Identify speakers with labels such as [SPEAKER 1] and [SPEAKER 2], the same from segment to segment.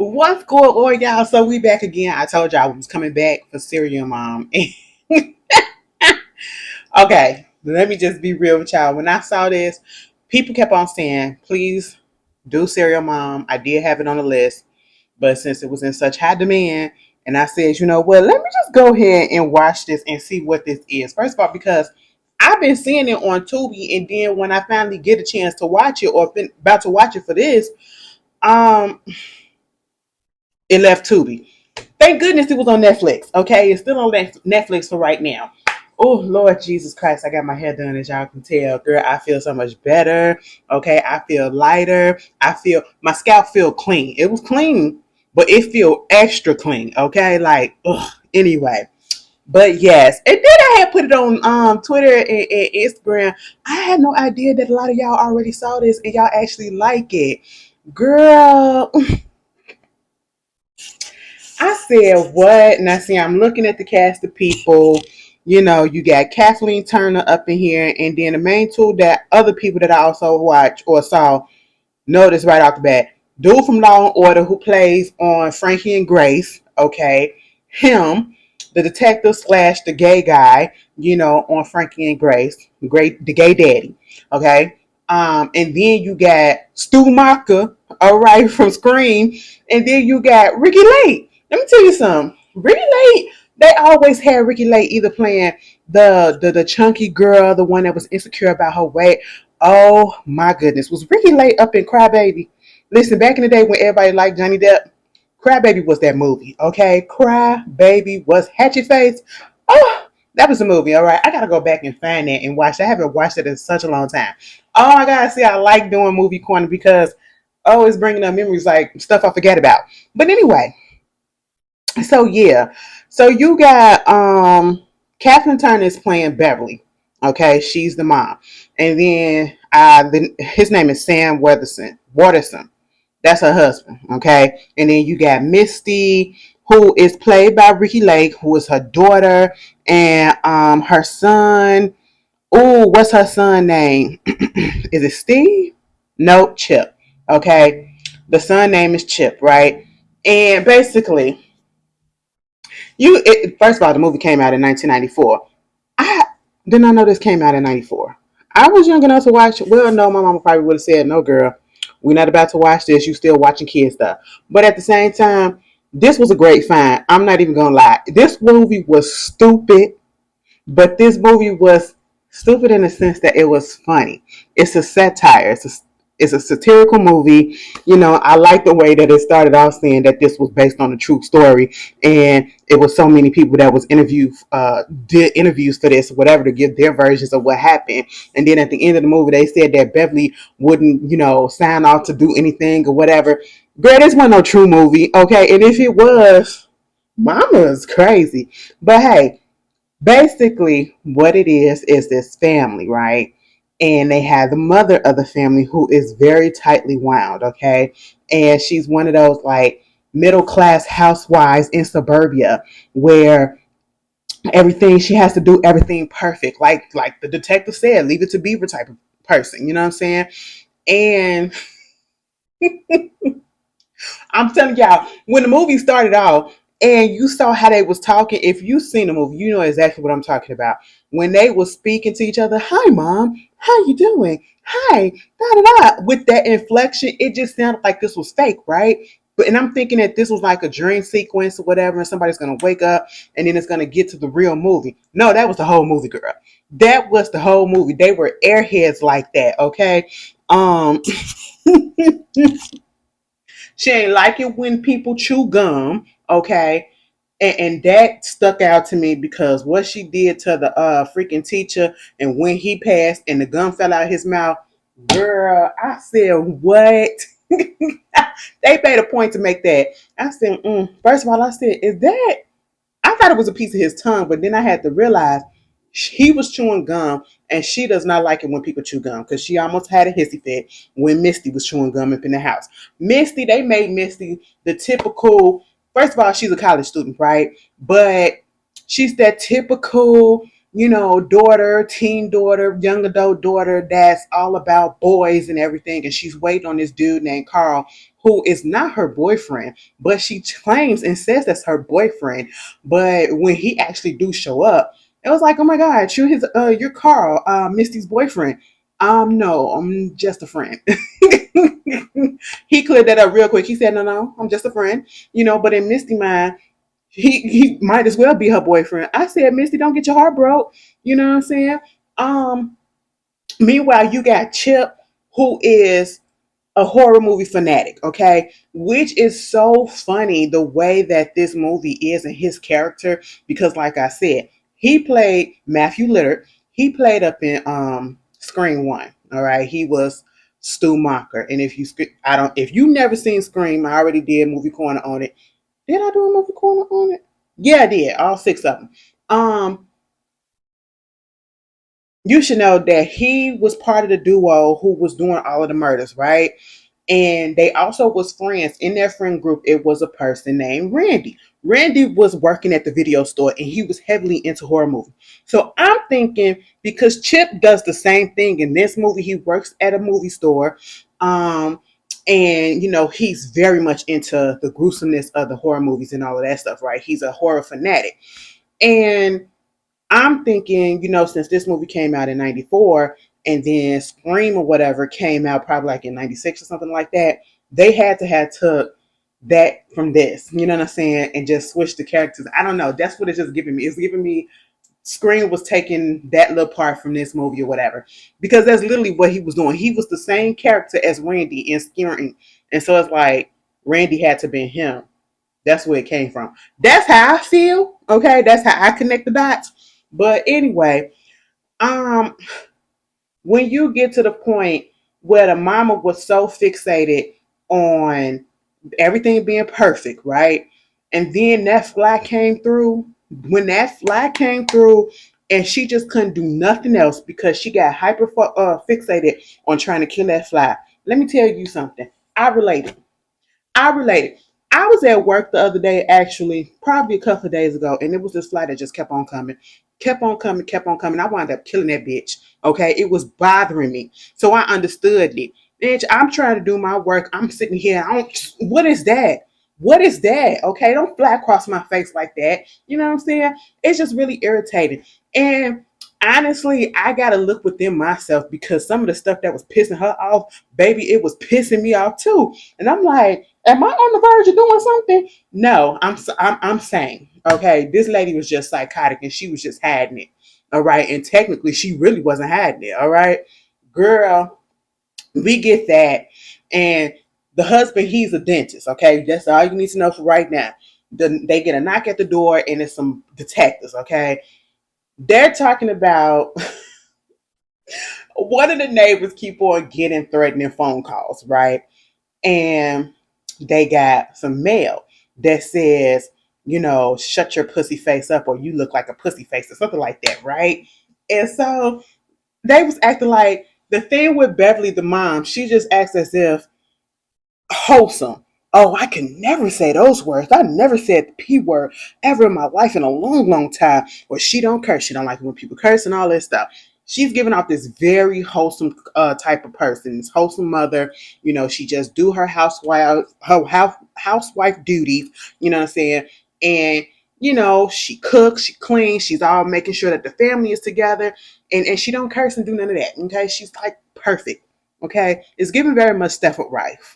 [SPEAKER 1] What's going on, y'all? So we back again. I told y'all I was coming back for Serial Mom. Okay, let me just be real with y'all. When I saw this, people kept on saying, please do Serial Mom. I did have it on the list, but since it was in such high demand, and I said, you know what, let me just go ahead and watch this and see what this is. First of all, because I've been seeing it on Tubi, and then when I finally get a chance to watch it or been about to watch it for this, um, it left Tubi. Thank goodness it was on Netflix. Okay, it's still on Netflix for right now. Oh Lord Jesus Christ, I got my hair done, as y'all can tell. Girl, I feel so much better. Okay, I feel lighter. I feel my scalp feel clean. It was clean, but it feel extra clean. Okay, like anyway. But yes, and then I had put it on Twitter and Instagram. I had no idea that a lot of y'all already saw this and y'all actually like it. Girl, I said, what? And I see, I'm looking at the cast of people. You know, you got Kathleen Turner up in here, and then the main two that other people that I also watched or saw notice right off the bat. Dude from Law and Order who plays on Frankie and Grace, okay? Him, the detective slash the gay guy, you know, on Frankie and Grace, the gay daddy, okay? And then you got Stu Macher, all right, from Scream, and then you got Ricky Lake. Let me tell you something. Ricky Lake, they always had Ricky Lake either playing the chunky girl, the one that was insecure about her weight. Oh my goodness. Was Ricky Lake up in Crybaby? Listen, back in the day when everybody liked Johnny Depp, Crybaby was that movie, okay? Crybaby was Hatchet Face. Oh, that was a movie, all right? I gotta go back and find that and watch it. I haven't watched it in such a long time. Oh, I gotta see, I like doing movie corner because, oh, it's bringing up memories like stuff I forget about. But anyway, so yeah, so you got Kathleen Turner is playing Beverly. Okay, she's the mom, and then his name is Sam Waterson. That's her husband. Okay, and then you got Misty, who is played by Ricky Lake, who is her daughter, and her son. Oh, what's her son name? Is it Steve? No, Chip. Okay, the son name is Chip, right? And basically, first of all, the movie came out in 1994. I did not know this came out in 94. I was young enough to watch it. Well, no, my mama probably would have said, no, girl, we're not about to watch this. You still watching kid stuff. But at the same time, this was a great find. I'm not even going to lie. This movie was stupid, but this movie was stupid in the sense that it was funny. It's a satire. It's a satirical movie. You know, I like the way that it started off saying that this was based on a true story, and it was so many people that was did interviews for this, or whatever, to give their versions of what happened. And then at the end of the movie, they said that Beverly wouldn't, sign off to do anything or whatever. Girl, this wasn't no true movie, okay? And if it was, Mama is crazy. But hey, basically what it is this family, right? And they have the mother of the family who is very tightly wound, okay? And she's one of those like middle class housewives in suburbia where everything she has to do everything perfect, like the detective said, leave it to Beaver type of person, you know what I'm saying? And I'm telling y'all, when the movie started off and you saw how they was talking, if you seen the movie, you know exactly what I'm talking about. When they was speaking to each other, hi mom, how you doing? Hi, da da da. With that inflection, it just sounded like this was fake, right? And I'm thinking that this was like a dream sequence or whatever, and somebody's gonna wake up and then it's gonna get to the real movie. No, that was the whole movie, girl. That was the whole movie. They were airheads like that, okay? Um She ain't like it when people chew gum, okay? And that stuck out to me because what she did to the freaking teacher, and when he passed and the gum fell out of his mouth, girl, I said, what? They made a point to make that. I said, first of all, I said, is that? I thought it was a piece of his tongue, but then I had to realize he was chewing gum, and she does not like it when people chew gum because she almost had a hissy fit when Misty was chewing gum up in the house. Misty, they made Misty the typical. First of all, she's a college student, right? But she's that typical. daughter, teen daughter, young adult daughter that's all about boys and everything. And she's waiting on this dude named Carl, who is not her boyfriend, but she claims and says that's her boyfriend. But when he actually do show up, it was like, oh my God, you're Carl, Misty's boyfriend. No, I'm just a friend. He cleared that up real quick. He said, no, I'm just a friend. But in Misty mind, he might as well be her boyfriend. I said, Misty, don't get your heart broke. You know what I'm saying? Um, Meanwhile, you got Chip, who is a horror movie fanatic, okay? Which is so funny the way that this movie is and his character, because like I said, he played Matthew Lillard. He played up in Scream One. All right. He was Stu Mocker. And if you never seen Scream, I already did movie corner on it. Did I do a movie corner on it? Yeah, I did. All six of them. Um, you should know that he was part of the duo who was doing all of the murders, right? And they also was friends. In their friend group, it was a person named Randy. Randy was working at the video store and he was heavily into horror movies. So I'm thinking because Chip does the same thing in this movie, he works at a movie store. Um, and he's very much into the gruesomeness of the horror movies and all of that stuff, right? He's a horror fanatic. And I'm thinking, since this movie came out in 94 and then Scream or whatever came out probably like in 96 or something like that, they had to have took that from this, you know what I'm saying, and just switch the characters. I don't know. That's what it's just giving me. It's giving me Scream was taking that little part from this movie or whatever. Because that's literally what he was doing. He was the same character as Randy in Scream. And so it's like Randy had to be him. That's where it came from. That's how I feel. Okay, that's how I connect the dots. But anyway, um, when you get to the point where the mama was so fixated on everything being perfect, right? And then that fly came through. When that fly came through, and she just couldn't do nothing else because she got hyper fixated on trying to kill that fly. Let me tell you something. I related. I related. I was at work the other day, actually, probably a couple of days ago, and it was this flight that just kept on coming, kept on coming, kept on coming. I wound up killing that bitch. Okay, it was bothering me, so I understood it. Bitch, I'm trying to do my work. I'm sitting here. I don't. What is that? What is that? Okay, don't fly across my face like that. You know what I'm saying? It's just really irritating. And honestly, I gotta look within myself because some of the stuff that was pissing her off, baby, it was pissing me off too. And I'm like, am I on the verge of doing something? No, I'm saying, okay, this lady was just psychotic and she was just hiding it. All right. And technically she really wasn't hiding it. All right. Girl, we get that. And the husband, he's a dentist. Okay. That's all you need to know for right now. They get a knock at the door and it's some detectives. Okay. They're talking about one of the neighbors keep on getting threatening phone calls, right? And they got some mail that says, shut your pussy face up or you look like a pussy face or something like that, right? And so they was acting like the thing with Beverly, the mom, she just acts as if wholesome. Oh, I can never say those words. I never said the P word ever in my life in a long, long time. Or she don't curse. She don't like when people curse and all this stuff. She's giving off this very wholesome type of person, this wholesome mother. She just do her housewife duties. You know what I'm saying? And she cooks, she cleans, she's all making sure that the family is together, and she don't curse and do none of that. Okay, she's like perfect. Okay, it's giving very much Stepford Wife.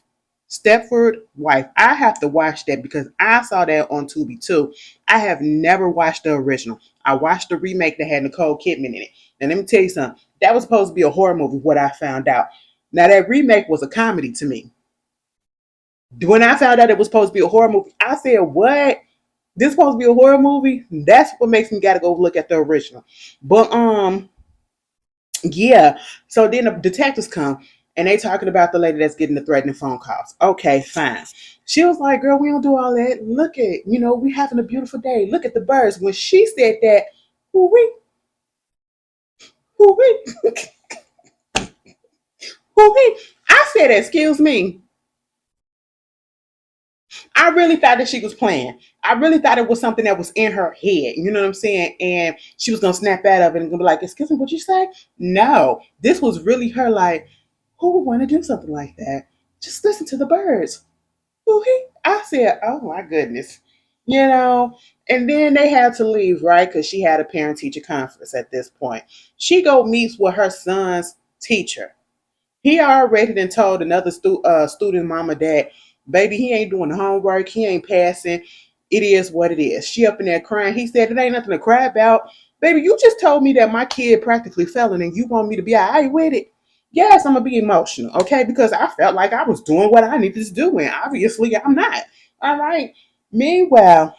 [SPEAKER 1] Stepford Wife. I have to watch that because I saw that on Tubi too. I have never watched the original. I watched the remake that had Nicole Kidman in it. And let me tell you something. That was supposed to be a horror movie, what I found out. Now that remake was a comedy to me. When I found out it was supposed to be a horror movie, I said, what? This is supposed to be a horror movie? That's what makes me gotta go look at the original. But yeah. So then the detectives come and they talking about the lady that's getting the threatening phone calls. Okay, fine. She was like, girl, we don't do all that. Look at, we having a beautiful day. Look at the birds. When she said that, who we, who we, who we, I said, excuse me. I really thought that she was playing. I really thought it was something that was in her head. You know what I'm saying? And she was gonna snap out of it and gonna be like, "Excuse me, what you say?" No, this was really her. Like, who would want to do something like that? Just listen to the birds. I said, "Oh my goodness," you know. And then they had to leave, right? Because she had a parent teacher conference at this point. She go meets with her son's teacher. He already done told another student mama that, baby, he ain't doing the homework, he ain't passing. It is what it is. She up in there crying. He said, it ain't nothing to cry about. Baby, you just told me that my kid practically fell and you want me to be all right with it. Yes, I'm gonna be emotional, okay? Because I felt like I was doing what I needed to do, and obviously I'm not. All right. Meanwhile,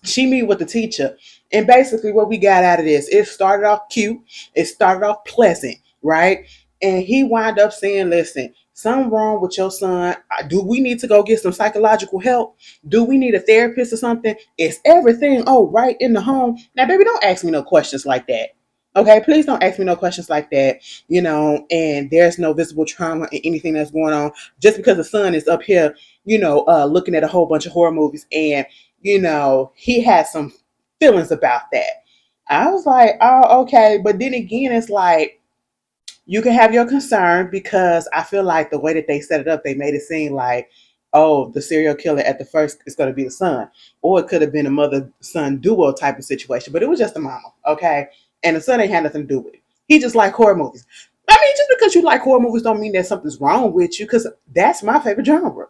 [SPEAKER 1] she meet with the teacher, and basically what we got out of this, it started off cute, it started off pleasant, right? And he wound up saying, listen, something wrong with your son. Do we need to go get some psychological help? Do we need a therapist or something? Is everything all right in the home? Now, baby, don't ask me no questions like that. Okay, please don't ask me no questions like that, and there's no visible trauma in anything that's going on. Just because the son is up here, looking at a whole bunch of horror movies, and he had some feelings about that. I was like, oh, okay. But then again, it's like, you can have your concern because I feel like the way that they set it up, they made it seem like, oh, the serial killer at the first is going to be the son, or it could have been a mother son duo type of situation, but it was just the mama, okay? And the son ain't had nothing to do with it. He just like horror movies. I mean, just because you like horror movies don't mean that something's wrong with you, because that's my favorite genre.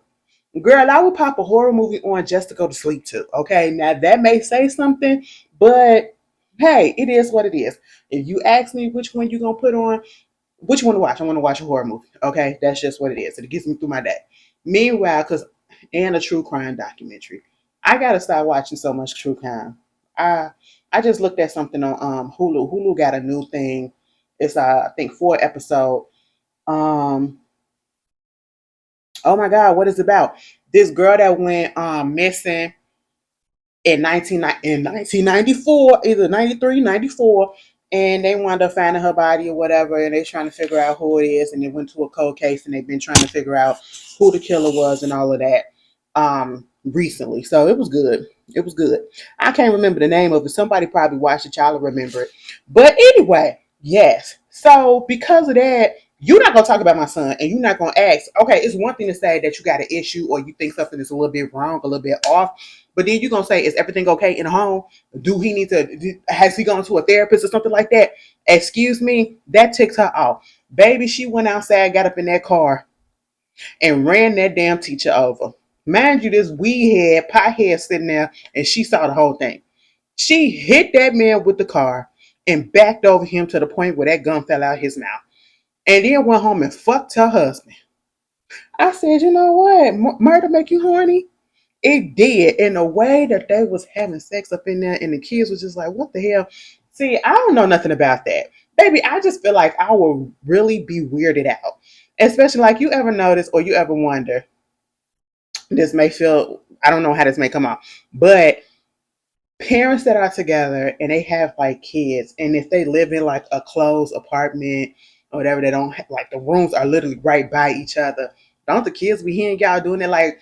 [SPEAKER 1] Girl, I would pop a horror movie on just to go to sleep to. Okay, now that may say something, but hey, it is what it is. If you ask me which one you gonna put on, which one to watch, I want to watch a horror movie. Okay, that's just what it is. It gets me through my day. Meanwhile, and a true crime documentary, I gotta start watching so much true crime. I I just looked at something on Hulu. Hulu got a new thing. It's I think 4 episode. Um, oh my God, what is it about? This girl that went missing in 1994, either 93, 94, and they wound up finding her body or whatever, and they trying to figure out who it is, and it went to a cold case, and they've been trying to figure out who the killer was and all of that recently. So it was good. It was good. I can't remember the name of it. Somebody probably watched it. Y'all will remember it. But anyway, yes. So because of that, you're not gonna talk about my son, and you're not gonna ask. Okay, it's one thing to say that you got an issue or you think something is a little bit wrong, a little bit off, but then you're gonna say, is everything okay in the home? Do he need to? Has he gone to a therapist or something like that? Excuse me, that ticks her off. Baby, she went outside, got up in that car, and ran that damn teacher over. Mind you, this weed head, pot head sitting there, and she saw the whole thing. She hit that man with the car and backed over him to the point where that gun fell out his mouth. And then went home and fucked her husband. I said, you know what? Murder make you horny? It did. In the way that they was having sex up in there, and the kids was just like, what the hell? See, I don't know nothing about that. Baby, I just feel like I will really be weirded out. Especially like, you ever notice or you ever wonder, this may feel, I don't know how this may come out, but parents that are together and they have like kids, and if they live in like a closed apartment or whatever, they don't like, the rooms are literally right by each other. Don't the kids be hearing y'all doing it? Like,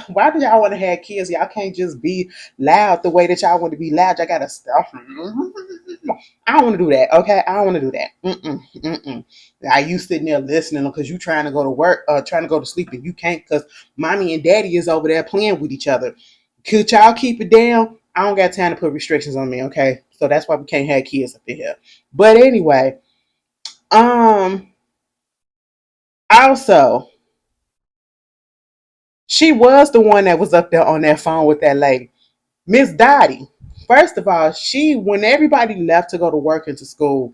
[SPEAKER 1] why do y'all want to have kids? Y'all can't just be loud the way that y'all want to be loud. Y'all gotta stop. I don't want to do that. Okay, I don't want to do that. Are you sitting there listening because you trying to go to work, trying to go to sleep, and you can't because mommy and daddy is over there playing with each other? Could y'all keep it down? I don't got time to put restrictions on me. Okay, so that's why we can't have kids up in here. But anyway, um, also, she was the one that was up there on that phone with that lady, Miss Dottie. First of all, when everybody left to go to work and to school,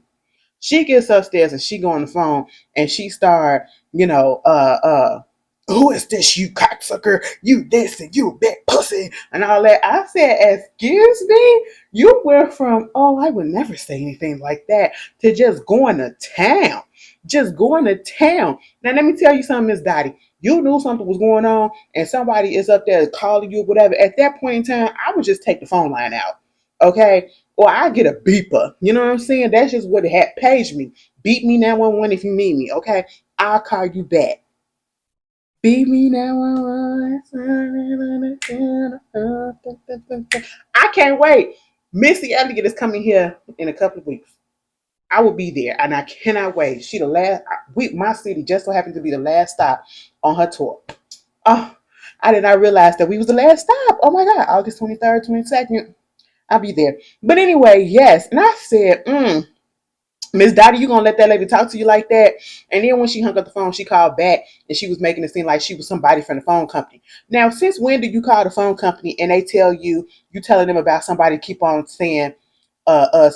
[SPEAKER 1] she gets upstairs and she go on the phone and she start, who is this, you cocksucker? You this and you that pussy and all that. I said, excuse me? You went from, oh, I would never say anything like that, to just going to town. Just going to town. Now let me tell you something, Miss Dottie. You knew something was going on and somebody is up there calling you, whatever. At that point in time, I would just take the phone line out. Okay? Or I get a beeper. You know what I'm saying? That's just what it had. Page me. Beat me 911 if you need me. Okay? I'll call you back. Be me now. I can't wait. Missy Elliott is coming here in a couple of weeks. I will be there, and I cannot wait. She the last. My city just so happened to be the last stop on her tour. Oh, I did not realize that we was the last stop. Oh my God, August 23rd, 22nd. I'll be there. But anyway, yes. And I said, Miss Dottie, you gonna let that lady talk to you like that? And then when she hung up the phone, she called back and she was making it seem like she was somebody from the phone company. Now, since when do you call the phone company and they tell you telling them about somebody keep on saying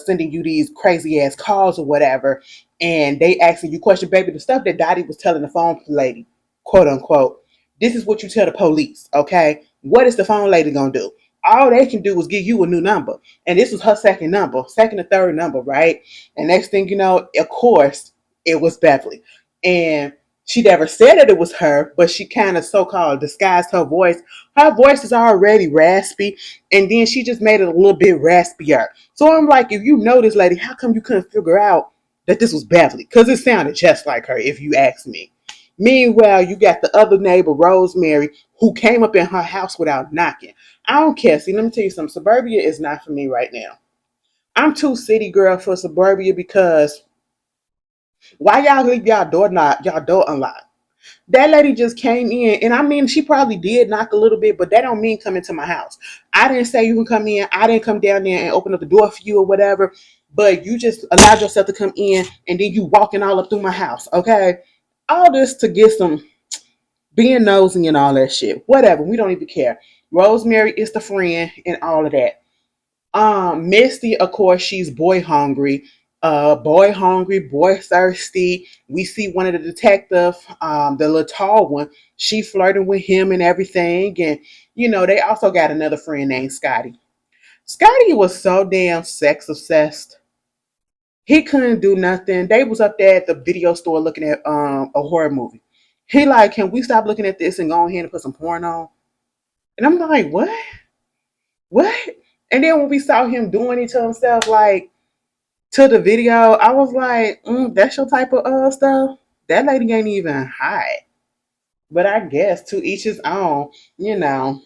[SPEAKER 1] sending you these crazy ass calls or whatever, and they asking you question, baby, the stuff that Dottie was telling the phone lady, quote unquote, this is what you tell the police, okay? What is the phone lady gonna do? All they can do is give you a new number, and this was her second number, second or third number, right? And next thing you know, of course, it was Beverly, and she never said that it was her, but she kind of so-called disguised her voice. Her voice is already raspy, and then she just made it a little bit raspier. So I'm like, if you know this lady, how come you couldn't figure out that this was Beverly? Because it sounded just like her, if you ask me. Meanwhile, you got the other neighbor, Rosemary, who came up in her house without knocking. I don't care. See, let me tell you something. Suburbia is not for me right now. I'm too city girl for suburbia because why y'all leave y'all door unlocked? That lady just came in, and I mean, she probably did knock a little bit, but that don't mean come into my house. I didn't say you can come in. I didn't come down there and open up the door for you or whatever, but you just allowed yourself to come in, and then you walking all up through my house, okay? All this to get some being nosy and all that shit. Whatever, we don't even care. Rosemary is the friend and all of that. Misty, of course, she's boy hungry, boy thirsty. We see one of the detectives, the little tall one, she flirting with him and everything. And they also got another friend named Scotty. Scotty was so damn sex obsessed. He couldn't do nothing. They was up there at the video store looking at a horror movie. He like, can we stop looking at this and go ahead and put some porn on? And I'm like, what? What? And then when we saw him doing it to himself, like to the video, I was like, that's your type of stuff. That lady ain't even hot. But I guess to each his own, you know.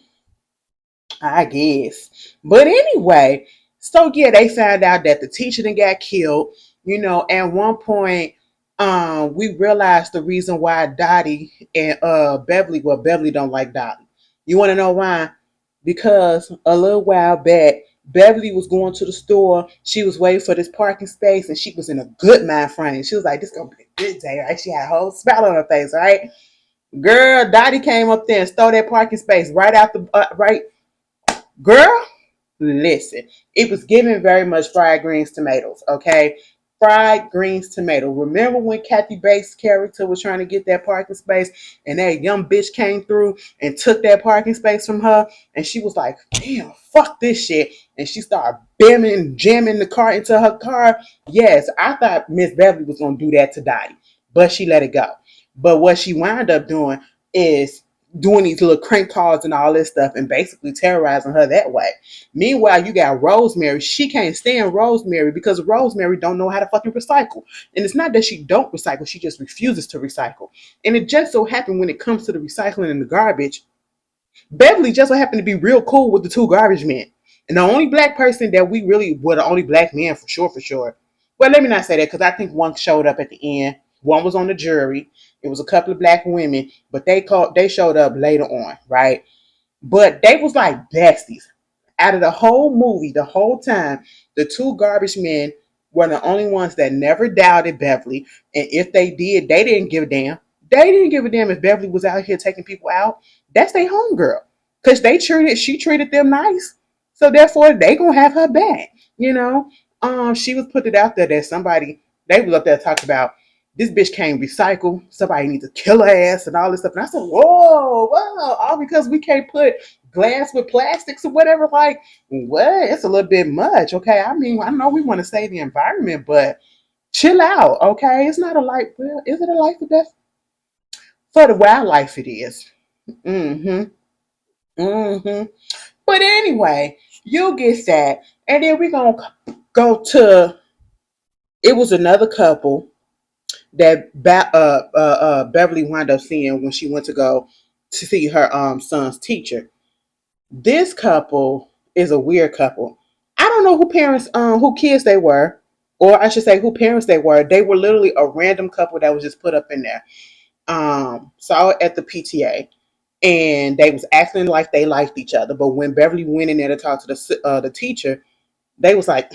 [SPEAKER 1] I guess. But anyway, so yeah, they found out that the teacher then got killed. At one point, we realized the reason why Dottie and Beverly, well, Beverly don't like Dottie. You want to know why? Because a little while back, Beverly was going to the store. She was waiting for this parking space, and she was in a good mind frame. She was like, "This gonna be a good day, right?" She had a whole smile on her face, right? Girl, Dottie came up there and stole that parking space right out the right. Girl, listen, it was given very much fried greens tomatoes, okay? Fried greens tomato. Remember when Kathy Bates' character was trying to get that parking space and that young bitch came through and took that parking space from her and she was like, damn, fuck this shit. And she started jamming the car into her car. Yes, I thought Miss Beverly was going to do that to Dottie, but she let it go. But what she wound up doing is doing these little crank calls and all this stuff and basically terrorizing her that way. Meanwhile, you got Rosemary. She can't stand Rosemary because Rosemary don't know how to fucking recycle. And it's not that she don't recycle, she just refuses to recycle. And it just so happened when it comes to the recycling and the garbage, Beverly just so happened to be real cool with the two garbage men. And the only black person that we really were the only black man for sure, for sure. Well, let me not say that because I think one showed up at the end. One was on the jury. It was a couple of black women, but they showed up later on, right? But they was like besties. Out of the whole movie, the whole time, the two garbage men were the only ones that never doubted Beverly. And if they did, they didn't give a damn. They didn't give a damn if Beverly was out here taking people out. That's their homegirl. Because she treated them nice. So therefore they gonna have her back. You know? She was put it out there that they was up there talking about this bitch can't recycle. Somebody needs to kill her ass and all this stuff. And I said, whoa, all because we can't put glass with plastics or whatever. Like, what? It's a little bit much, okay? I mean, I know we want to save the environment, but chill out, okay? It's not a life. Well, is it a life or death? For the wildlife, it is. Mm-hmm. Mm-hmm. But anyway, you get that, and then we're gonna go to. It was another couple that Beverly wound up seeing when she went to go to see her son's teacher. This couple is a weird couple. I don't know who kids they were, or I should say who parents they were. They were literally a random couple that was just put up in there. Saw it at the PTA, and they was acting like they liked each other. But when Beverly went in there to talk to the teacher, they was like,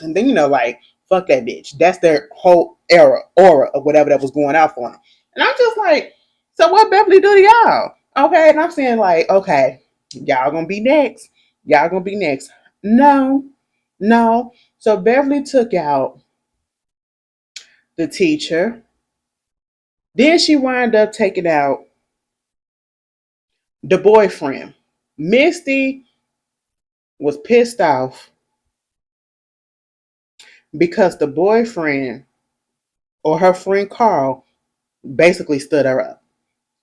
[SPEAKER 1] and then like, fuck that bitch. That's their whole aura of whatever that was going out for them. And I'm just like, so what Beverly do to y'all? Okay, and I'm saying like, okay, y'all gonna be next. Y'all gonna be next. No, no. So Beverly took out the teacher. Then she wound up taking out the boyfriend. Misty was pissed off because the boyfriend or her friend Carl basically stood her up.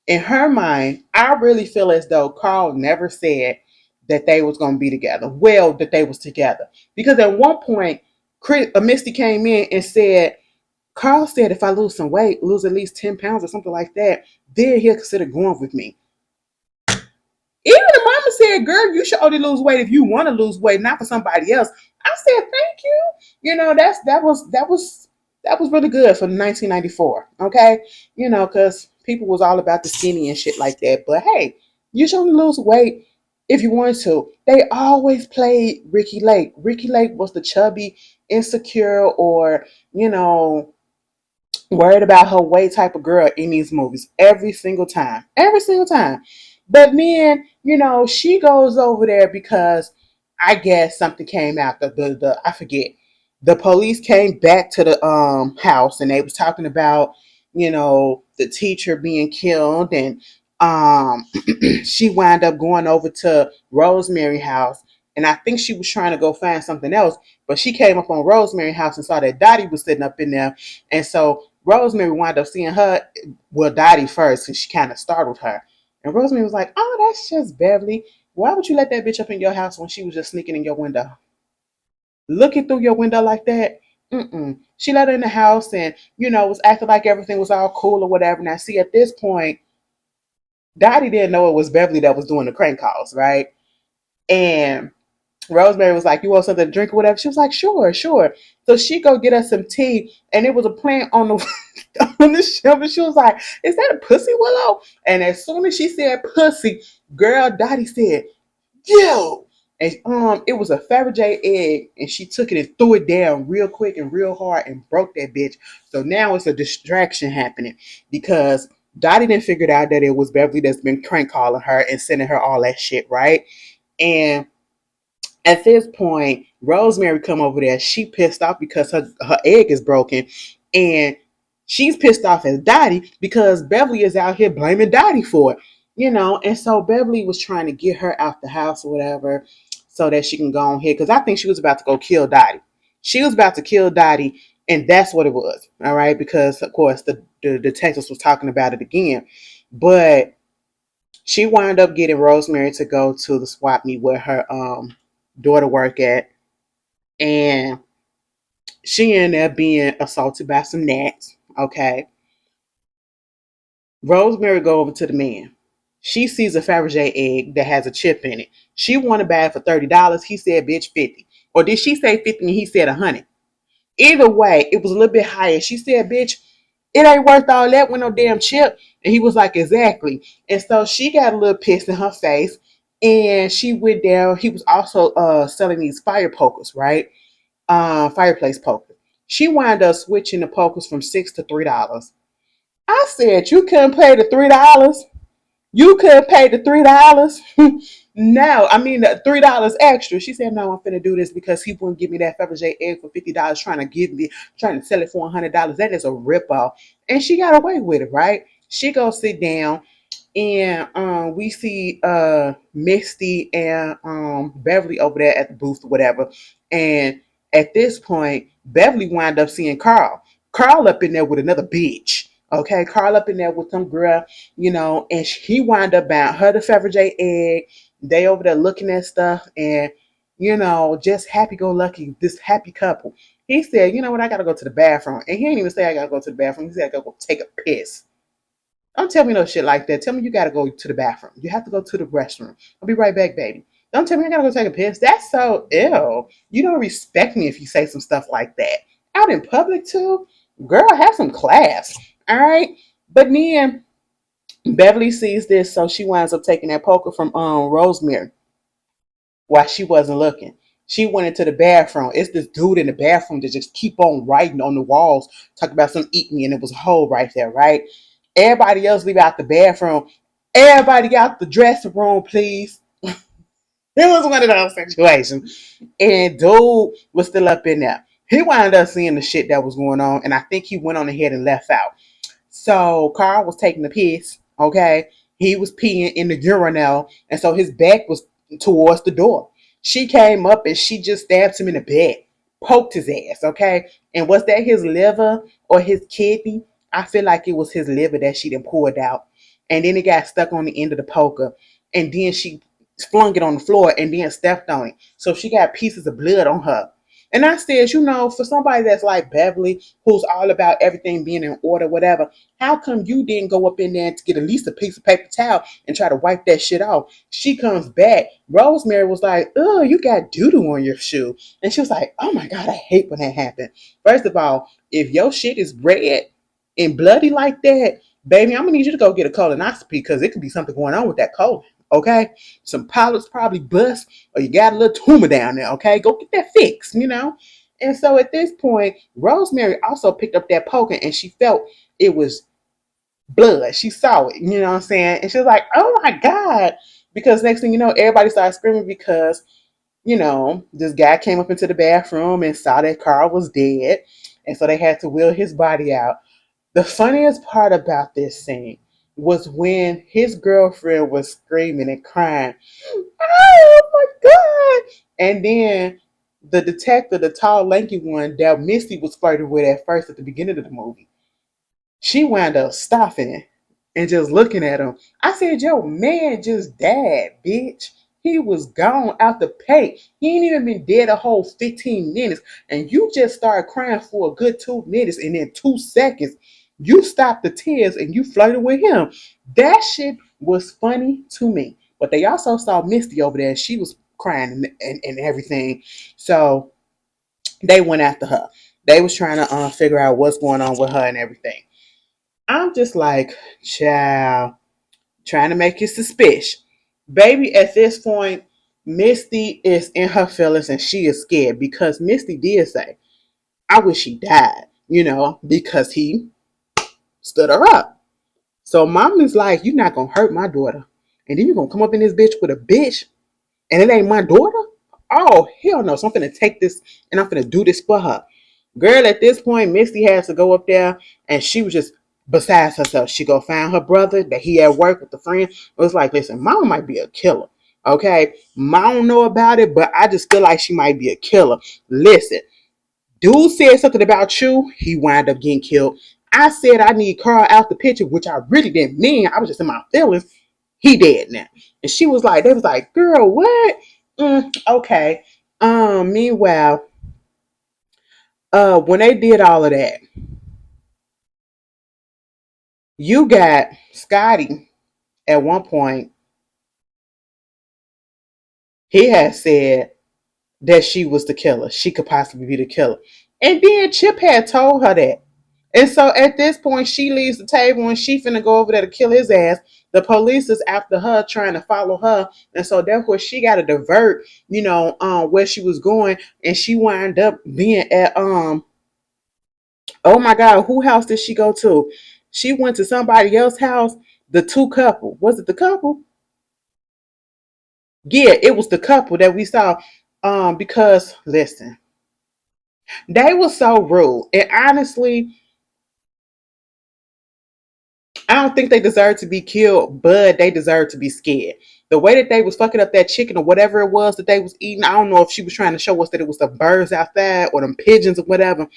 [SPEAKER 1] In her mind, I really feel as though Carl never said that they was going to be together. Well, that they was together. Because at one point, Misty came in and said, Carl said if I lose some weight, lose at least 10 pounds or something like that, then he'll consider going with me. Even the mama said, girl, you should only lose weight if you want to lose weight, not for somebody else. I said, thank you. That was really good for 1994. Okay. Because people was all about the skinny and shit like that. But hey, you should only lose weight if you want to. They always played Ricky Lake. Ricky Lake was the chubby, insecure, or, worried about her weight type of girl in these movies every single time. Every single time. But then, she goes over there because I guess something came out. The I forget. The police came back to the house and they was talking about, the teacher being killed, and she wound up going over to Rosemary house, and I think she was trying to go find something else, but she came up on Rosemary house and saw that Dottie was sitting up in there, and so Rosemary wound up seeing her, well, Dottie first, because she kind of startled her. And Rosemary was like, oh, that's just Beverly. Why would you let that bitch up in your house when she was just sneaking in your window? Looking through your window like that? Mm-mm. She let her in the house and, was acting like everything was all cool or whatever. Now, see, at this point, Dottie didn't know it was Beverly that was doing the crank calls, right? And Rosemary was like, you want something to drink or whatever? She was like, sure, sure. So she go get us some tea, and it was a plant on the on the shelf, and she was like, is that a pussy willow? And as soon as she said pussy, girl, Dottie said, yo. And it was a Fabergé egg, and she took it and threw it down real quick and real hard and broke that bitch. So now it's a distraction happening because Dottie didn't figure out that it was Beverly that's been crank calling her and sending her all that shit, right? And at this point, Rosemary come over there. She pissed off because her egg is broken, and she's pissed off as Dottie because Beverly is out here blaming Dottie for it. And so Beverly was trying to get her out the house or whatever so that she can go on here, because I think she was about to go kill Dottie. She was about to kill Dottie, and that's what it was. All right, because of course the detectives was talking about it again, but she wound up getting Rosemary to go to the swap meet where her daughter work at, and she ended up being assaulted by some gnats. Okay, Rosemary go over to the man. She sees a Fabergé egg that has a chip in it. She wanted to buy it for $30. He said, "Bitch, 50." Or did she say 50 and he said 100? Either way, it was a little bit higher. She said, "Bitch, it ain't worth all that with no damn chip." And he was like, "Exactly." And so she got a little pissed in her face, and she went down. He was also selling these fire pokers, right? Fireplace poker. She wound up switching the pokers from $6 to $3. I said, "You couldn't pay the $3. You couldn't pay the $3." No, I mean the $3 extra. She said, "No, I'm finna do this because he wouldn't give me that Fabergé egg for $50, trying to sell it for $100. That is a ripoff." And she got away with it, right? She go sit down, and we see Misty and Beverly over there at the booth or whatever. And at this point, Beverly wind up seeing Carl. Carl up in there with another bitch. Okay, Carl up in there with some girl, and he wind up buying her the Fabergé egg. They over there looking at stuff and, just happy go lucky, this happy couple. He said, you know what, I gotta go to the bathroom. And he didn't even say I gotta go to the bathroom. He said I gotta go take a piss. Don't tell me no shit like that. Tell me you gotta go to the bathroom. You have to go to the restroom. I'll be right back, baby. Don't tell me I gotta go take a piss. That's so ill. You don't respect me if you say some stuff like that. Out in public too? Girl, have some class. All right? But then Beverly sees this, so she winds up taking that poker from Rosemary while she wasn't looking. She went into the bathroom. It's this dude in the bathroom that just keep on writing on the walls, talking about some eat me, and it was a hole right there, right? Everybody else leave out the bathroom. Everybody out the dressing room, please. It was one of those situations. And dude was still up in there. He wound up seeing the shit that was going on, and I think he went on ahead and left out. So Carl was taking the piss, okay? He was peeing in the urinal, and so his back was towards the door. She came up and she just stabbed him in the back, poked his ass, okay? And was that his liver or his kidney? I feel like it was his liver that she done poured out. And then it got stuck on the end of the poker. And then she flung it on the floor and then stepped on it. So she got pieces of blood on her. And I said, you know, for somebody that's like Beverly, who's all about everything being in order, whatever, how come you didn't go up in there to get at least a piece of paper towel and try to wipe that shit off? She comes back. Rosemary was like, oh, you got doo-doo on your shoe. And she was like, oh my God, I hate when that happened. First of all, if your shit is red and bloody like that, baby, I'm gonna need you to go get a colonoscopy because it could be something going on with that colon. Okay, some polyps probably bust, or you got a little tumor down there. Okay, go get that fixed. You know. And so at this point, Rosemary also picked up that poker and she felt it was blood. She saw it. You know what I'm saying? And she was like, "Oh my God!" Because next thing you know, everybody started screaming because this guy came up into the bathroom and saw that Carl was dead, and so they had to wheel his body out. The funniest part about this scene was when his girlfriend was screaming and crying, oh my God. And then the detective, the tall, lanky one that Misty was flirting with at first at the beginning of the movie, she wound up stopping and just looking at him. I said, yo, man just died, bitch. He was gone out the paint. He ain't even been dead a whole 15 minutes. And you just started crying for a good 2 minutes. And in 2 seconds, you stopped the tears and you flirted with him. That shit was funny to me. But they also saw Misty over there. She was crying and everything. So they went after her. They was trying to figure out what's going on with her and everything. I'm just like, child, trying to make you suspicious. Baby, at this point, Misty is in her feelings and she is scared because Misty did say, I wish he died, because he stood her up. So mom is like, you're not going to hurt my daughter. And then you're going to come up in this bitch with a bitch and it ain't my daughter? Oh, hell no. So I'm going to take this and I'm going to do this for her. Girl, at this point, Misty has to go up there and she was just besides herself. She go find her brother that he at work with the friend. It was like, listen, mama might be a killer. Okay? I don't know about it, but I just feel like she might be a killer. Listen, dude said something about you. He wound up getting killed. I said I need Carl out the picture, which I really didn't mean. I was just in my feelings. He dead now. And she was like, they was like, girl, what? Okay. Meanwhile, when they did all of that, you got Scotty at one point. He had said that she was the killer. She could possibly be the killer. And then Chip had told her that. And so at this point, she leaves the table and she finna go over there to kill his ass. The police is after her, trying to follow her. And so therefore she got to divert, where she was going. And she wound up being at, oh my God, who house did she go to? She went to somebody else's house. The two couple. Was it the couple? Yeah, it was the couple that we saw. Because listen, they were so rude. And honestly, I don't think they deserve to be killed, but they deserve to be scared. The way that they was fucking up that chicken or whatever it was that they was eating, I don't know if she was trying to show us that it was the birds outside or them pigeons or whatever.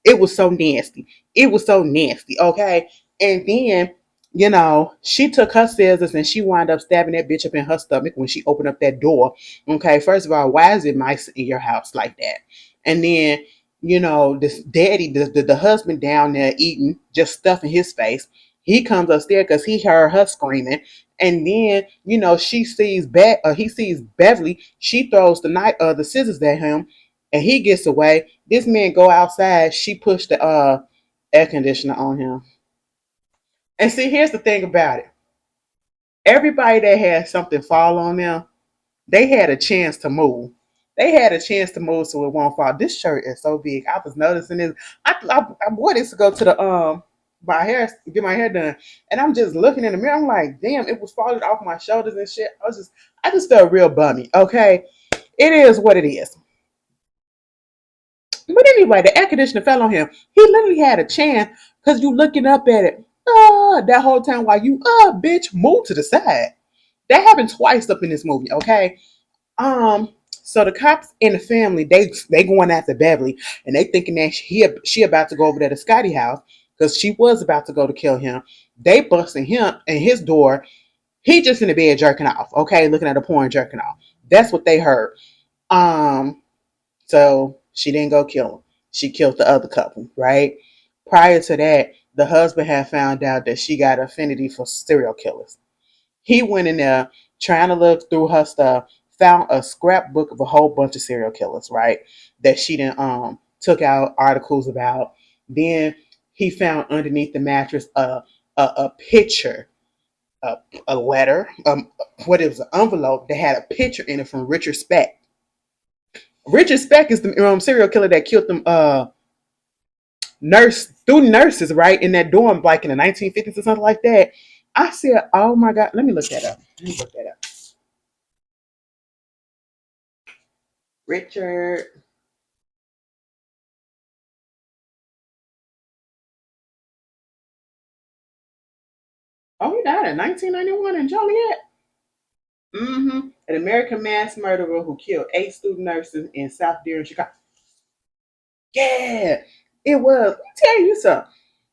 [SPEAKER 1] It was so nasty. It was so nasty, okay? And then, she took her scissors and she wound up stabbing that bitch up in her stomach when she opened up that door. Okay, first of all, why is it mice in your house like that? And then this daddy, the husband down there eating, just stuffing his face. He comes upstairs because he heard her screaming. And then, he sees Beverly. She throws the scissors at him, and he gets away. This man go outside. She pushed the air conditioner on him. And see, here's the thing about it. Everybody that had something fall on them, they had a chance to move. They had a chance to move so it won't fall. This shirt is so big. I was noticing this. I wore this to go to the get my hair done, and I'm just looking in the mirror. I'm like, damn, it was falling off my shoulders and shit. I just felt real bummy. Okay, it is what it is. But anyway, the air conditioner fell on him. He literally had a chance because you looking up at it. That whole time while you bitch move to the side. That happened twice up in this movie. Okay, so the cops and the family, they going after Beverly, and they thinking that she about to go over there to Scotty house because she was about to go to kill him. They busting him in his door. He just in the bed jerking off. Okay, looking at a porn jerking off. That's what they heard. Um, so she didn't go kill him. She killed the other couple. Right. Prior to that, the husband had found out that she got affinity for serial killers. He went in there trying to look through her stuff, found a scrapbook of a whole bunch of serial killers, right? That she didn't took out articles about. Then he found underneath the mattress a picture, a, a letter, what it was, an envelope that had a picture in it from Richard Speck. Richard Speck is the serial killer that killed them student nurses, right, in that dorm, like in the 1950s or something like that. I said, "Oh my God, let me look that up. Let me look that up." Richard. Oh, he died in 1991 in Joliet. Mm-hmm. An American mass murderer who killed 8 student nurses in South Deer in Chicago. Yeah, it was. Let me tell you something.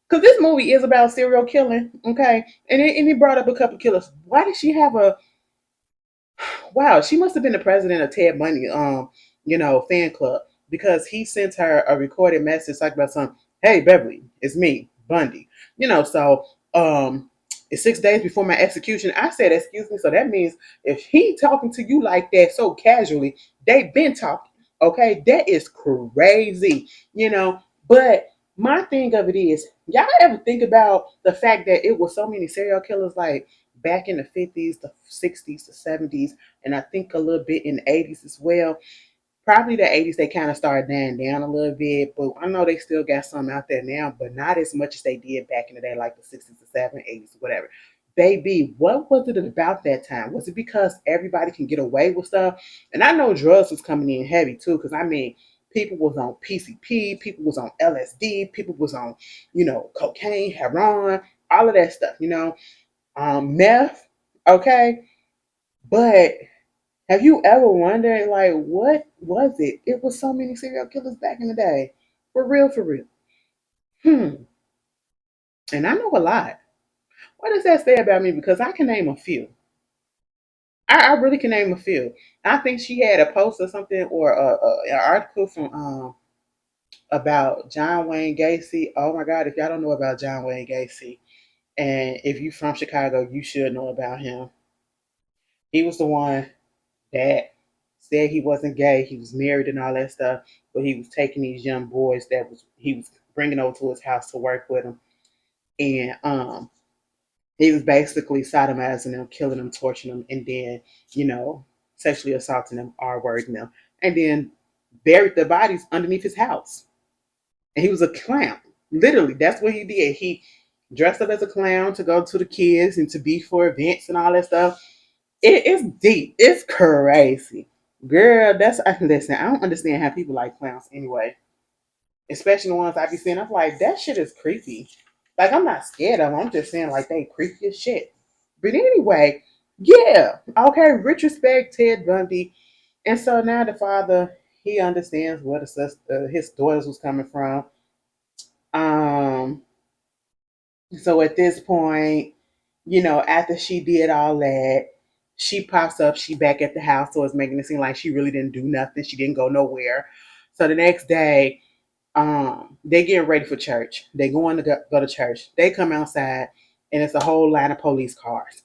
[SPEAKER 1] Because this movie is about serial killing, okay? And it brought up a couple killers. Why did she have a Wow, she must have been the president of Ted Bundy, fan club because he sent her a recorded message talking about something. Hey, Beverly, it's me, Bundy. So it's 6 days before my execution. I said, excuse me. So that means if he talking to you like that so casually, they been talking. Okay, that is crazy. But my thing of it is, y'all ever think about the fact that it was so many serial killers like back in the 50s, the 60s, the 70s, and I think a little bit in the 80s as well. Probably the 80s, they kind of started dying down a little bit, but I know they still got some out there now, but not as much as they did back in the day, like the 60s, the 70s, 80s, whatever. Baby, what was it about that time? Was it because everybody can get away with stuff? And I know drugs was coming in heavy too, because I mean, people was on PCP, people was on LSD, people was on, cocaine, heroin, all of that stuff, meth, okay? But have you ever wondered, like, what was it? It was so many serial killers back in the day. For real, for real. Hmm. And I know a lot. What does that say about me? Because I can name a few. I really can name a few. I think she had a post or something or an article from about John Wayne Gacy. Oh my God, if y'all don't know about John Wayne Gacy, and if you from Chicago, you should know about him. He was the one that said he wasn't gay, he was married and all that stuff, but he was taking these young boys that was he was bringing over to his house to work with him, and he was basically sodomizing them, killing them, torturing them, and then you know sexually assaulting them, R-wording them, and then buried the bodies underneath his house. And he was a clown. Literally, that's what he did. He dressed up as a clown to go to the kids and to be for events and all that stuff. It's deep. It's crazy. Girl, listen, I don't understand how people like clowns anyway. Especially the ones I be seeing. I'm like, that shit is creepy. Like, I'm not scared of them. I'm just saying, like, they creepy as shit. But anyway, yeah. Okay, Richard Speck, Ted Bundy. And so now the father, he understands where his daughters was coming from. Um, so at this point, after she did all that, she pops up, she back at the house, so it's making it seem like she really didn't do nothing. She didn't go nowhere. So the next day, They getting ready for church. They going to go to church. They come outside, and it's a whole line of police cars.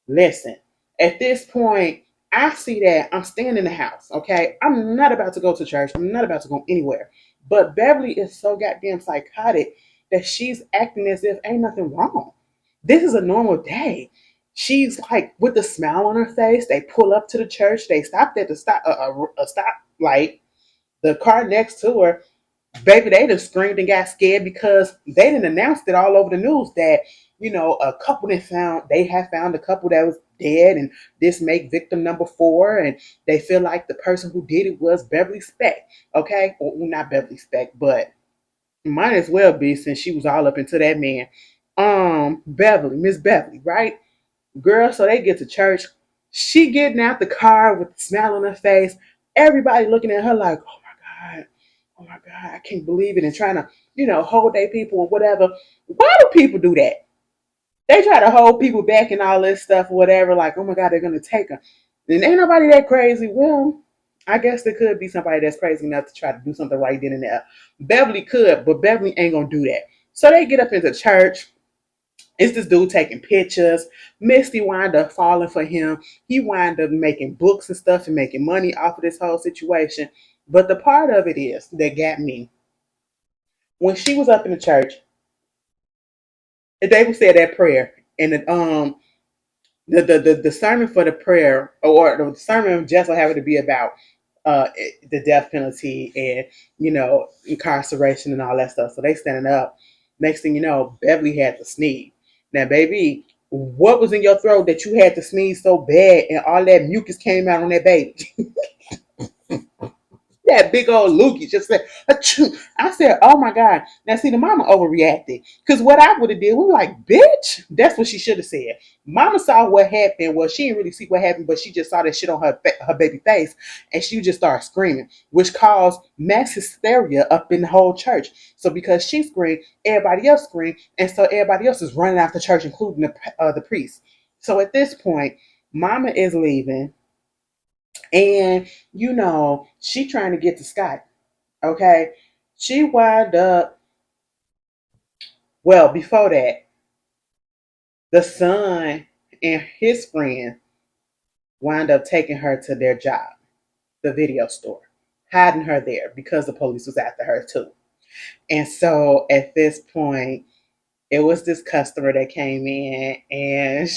[SPEAKER 1] Listen, at this point, I see that I'm staying in the house. Okay, I'm not about to go to church. I'm not about to go anywhere. But Beverly is so goddamn psychotic that she's acting as if ain't nothing wrong. This is a normal day. She's like with a smile on her face. They pull up to the church. They stopped at the stop light. The car next to her, baby, they just screamed and got scared because they didn't announce it all over the news that a couple they had found a couple that was dead, and this make victim number 4, and they feel like the person who did it was Beverly Speck. Okay, well, not Beverly Speck, but might as well be since she was all up into that man. Beverly, Miss Beverly, right? Girl, so they get to church. She getting out the car with a smile on her face. Everybody looking at her like, oh my God, oh my God, I can't believe it. And trying to, hold their people or whatever. Why do people do that? They try to hold people back and all this stuff or whatever, like, oh my God, they're going to take them. And ain't nobody that crazy. Well, I guess there could be somebody that's crazy enough to try to do something right then and there. Beverly could, but Beverly ain't going to do that. So they get up into church. It's this dude taking pictures. Misty wind up falling for him. He wind up making books and stuff and making money off of this whole situation. But the part of it is that got me. When she was up in the church, they would say that prayer. And the sermon for the prayer, or the sermon just so happened to be about the death penalty and incarceration and all that stuff. So they standing up. Next thing you know, Beverly had to sneeze. Now, baby, what was in your throat that you had to sneeze so bad and all that mucus came out on that baby? That big old loogie just said, achoo. I said, oh my God. Now, see, the mama overreacted. Because what I would have did, we were like, bitch. That's what she should have said. Mama saw what happened. Well, she didn't really see what happened, but she just saw that shit on her baby face. And she just started screaming, which caused mass hysteria up in the whole church. So because she screamed, everybody else screamed. And so everybody else is running out the church, including the priest. So at this point, mama is leaving. And she trying to get to Scott. Okay. She wound up, well, before that, the son and his friend wound up taking her to their job, the video store, hiding her there because the police was after her too. And so at this point, it was this customer that came in, and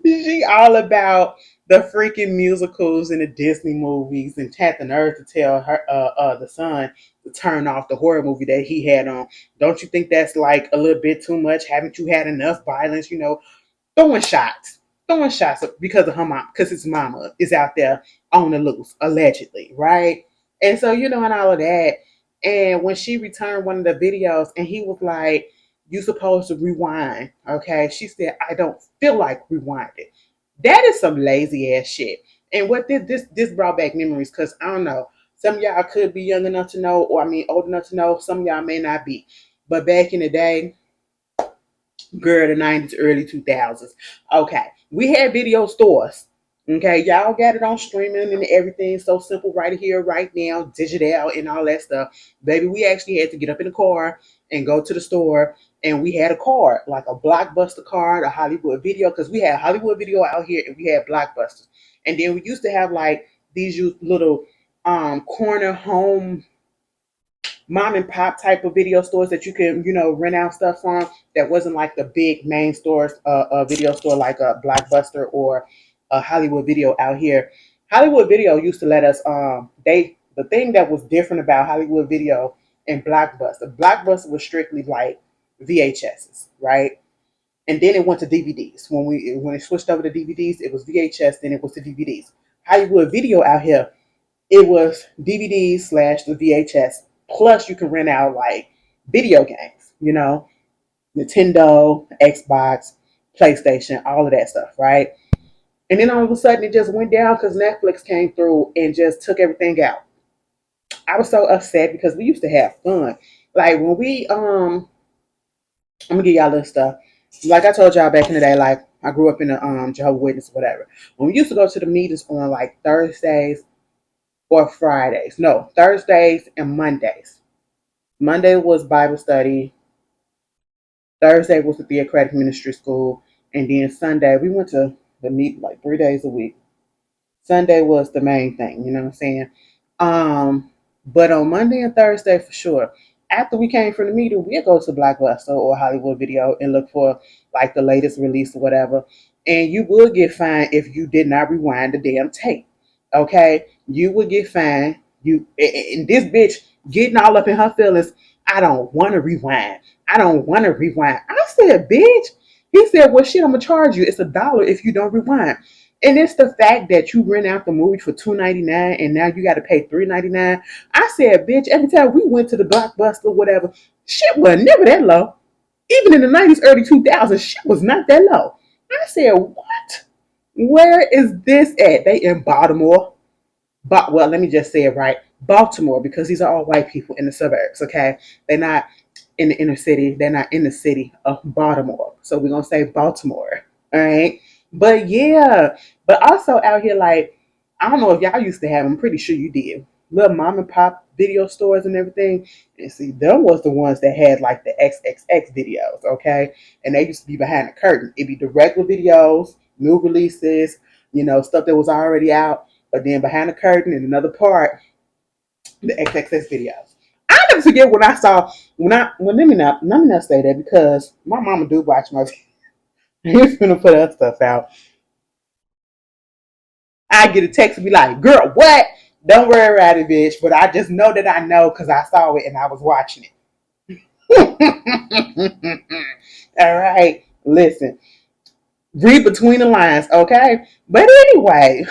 [SPEAKER 1] she all about the freaking musicals and the Disney movies, and had the nerve to tell her the son to turn off the horror movie that he had on. Don't you think that's like a little bit too much? Haven't you had enough violence? Throwing shots, throwing shots because of her mom, because his mama is out there on the loose, allegedly, right? And so and all of that. And when she returned one of the videos, and he was like, "You supposed to rewind, okay?" She said, "I don't feel like rewinding." That is some lazy ass shit. And what this brought back memories, because I don't know, some of y'all could be young enough to know, or I mean old enough to know. Some of y'all may not be, but back in the day, girl, the 90s, early 2000s. Okay, we had video stores. Okay, y'all got it on streaming and everything. So simple right here, right now, digital and all that stuff. Baby, we actually had to get up in the car and go to the store. And we had a card, like a Blockbuster card, a Hollywood Video, because we had Hollywood Video out here and we had Blockbusters. And then we used to have like these little corner home mom and pop type of video stores that you can, rent out stuff from, that wasn't like the big main stores, video store like a Blockbuster or a Hollywood Video out here. Hollywood Video used to let us, the thing that was different about Hollywood Video and Blockbuster was strictly like VHSs, right? And then it went to DVDs. When it switched over to DVDs, it was VHS, then it was to DVDs. Hollywood Video out here, it was DVDs slash the VHS. Plus, you can rent out like video games, Nintendo, Xbox, PlayStation, all of that stuff, right? And then all of a sudden, it just went down because Netflix came through and just took everything out. I was so upset because we used to have fun. Like when I'm gonna give y'all this stuff. Like I told y'all back in the day, like I grew up in a Jehovah's Witness, whatever. When we used to go to the meetings on like Thursdays or Fridays. No, Thursdays and Mondays. Monday was Bible study. Thursday was the theocratic ministry school. And then Sunday, we went to the meet like 3 days a week. Sunday was the main thing, you know what I'm saying? But on Monday and Thursday for sure. After we came from the meeting, we'd go to Blockbuster or Hollywood Video and look for like the latest release or whatever. And you would get fined if you did not rewind the damn tape. Okay? You would get fined. You and this bitch getting all up in her feelings. I don't want to rewind. I don't want to rewind. I said, bitch. He said, well, shit, I'm gonna charge you. It's $1 if you don't rewind. And it's the fact that you rent out the movie for $2.99 and now you got to pay $3.99. I said, bitch, every time we went to the Blockbuster or whatever, shit was never that low. Even in the 90s, early 2000s, shit was not that low. I said, what? Where is this at? They in Baltimore. But well, let me just say it right. Baltimore, because these are all white people in the suburbs, okay? They're not in the inner city. They're not in the city of Baltimore. So we're gonna say Baltimore. All right. But yeah. But also out here, like, I don't know if y'all used to have, I'm pretty sure you did. Little mom and pop video stores and everything. And see, them was the ones that had like the XXX videos, okay? And they used to be behind the curtain. It'd be the regular videos, new releases, stuff that was already out. But then behind the curtain in another part, the XXX videos. I never forget when I saw let me not say that because my mama do watch my he's gonna put her stuff out. I get a text and be like, girl, what? Don't worry about it, bitch. But I just know that I know because I saw it and I was watching it. All right. Listen. Read between the lines, okay? But anyway,